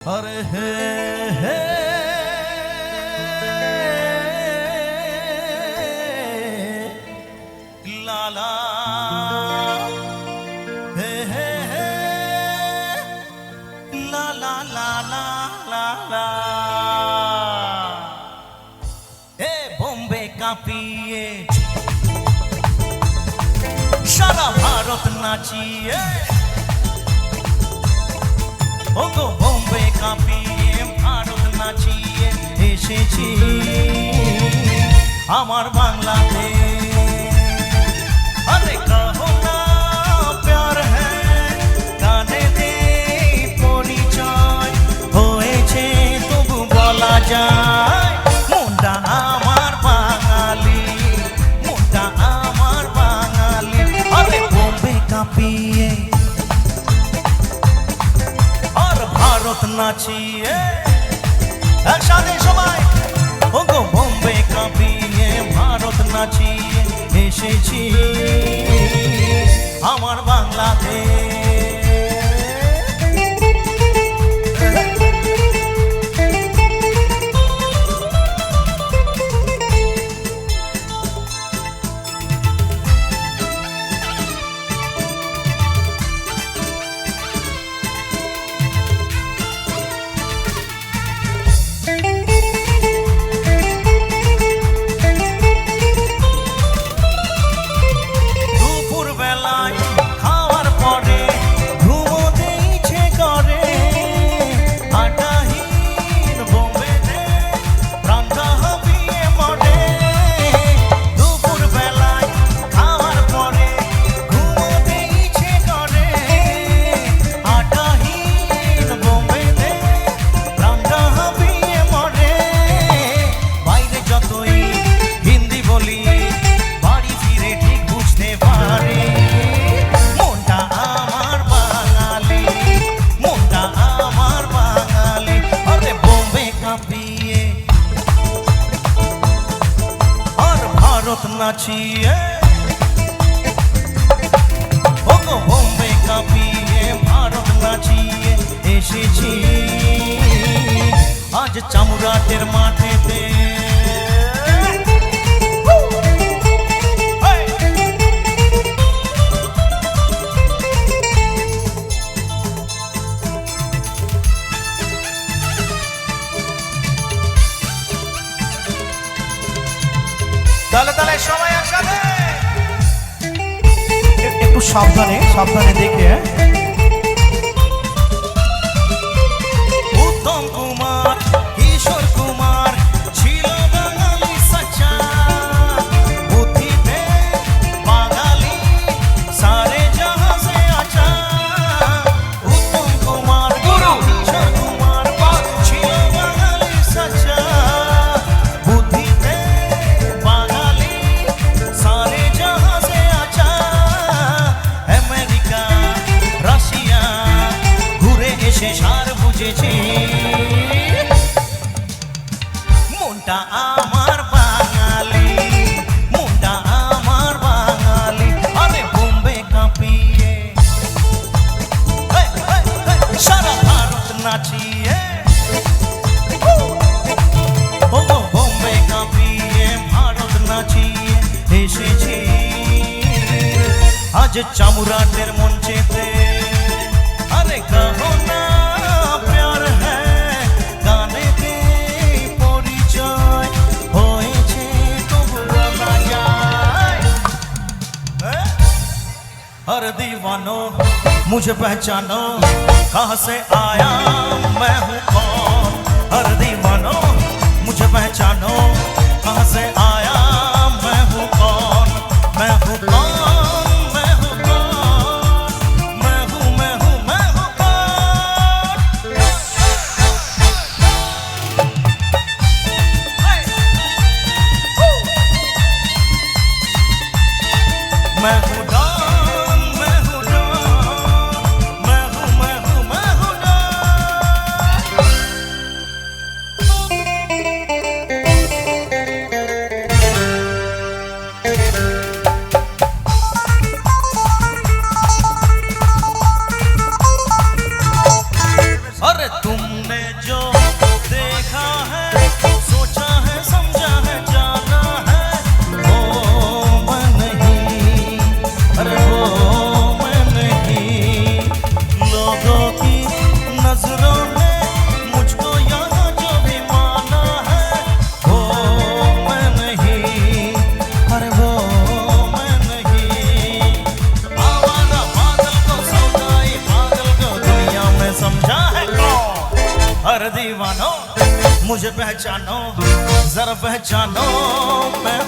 अरे हे हे लाला हे हे ला ला ला ला ला ला हे बॉम्बे काঁপিয়ে সারা ভারত নাচিয়ে ওগো বম্বে কাঁপিয়ে ভারত নাচিয়ে এসেছি আমার বাংলাতে আরে কহো না প্যার হ্যায় গানেতে পরিচয় হয়েছে তবু বলা যায় মনটা আমার বাঙালি মনটা আমার বাঙালি আরে বম্বে কাঁপিয়ে ভারত নাচিয়ে একসাথে সবাই ওগো বম্বে কাঁপিয়ে ভারত নাচিয়ে এসেছি আমার বাংলাতে নাচিয়ে ওগো বম্বে কাঁপিয়ে ভারত নাচিয়ে এসেছি আজ চামুরাটের মাঠেতে তালে তালে সবাই একসাথে একটু সাবধানে সাবধানে দেখে উত্তম কুমার কিশোর কুমার ছিল বাঙালি সাচ্চা বুদ্ধিতে বাঙালি সারে জাহাঁ সে আচ্ছা উত্তম কুমার গুরু কিশোর কুমার ছিল বাঙালি সাচ্চা সার বুঝেছি মনটা আমার বাঙালি মনটা আমার বাঙালি আরে বম্বে কাঁপিয়ে সারা ভারত নাচিয়ে ওগো বম্বে কাঁপিয়ে ভারত নাচিয়ে এসেছি আজ চামুরাটের মঞ্চেতে अरे कहो ना प्यार है गानेते परिचय হয়েছে তবু বলা যায় हर दीवानो मुझे पहचानो कहाँ से आया मैं हूँ कौन हर दीवानो मुझे पहचानो कहाँ से आया मैं हूँ कौन मैं हूँ कौन मैं हूँ डॉन मैं हूँ डॉन मैं हूँ डॉन मुझे पहचानो, जरा पहचानो मैं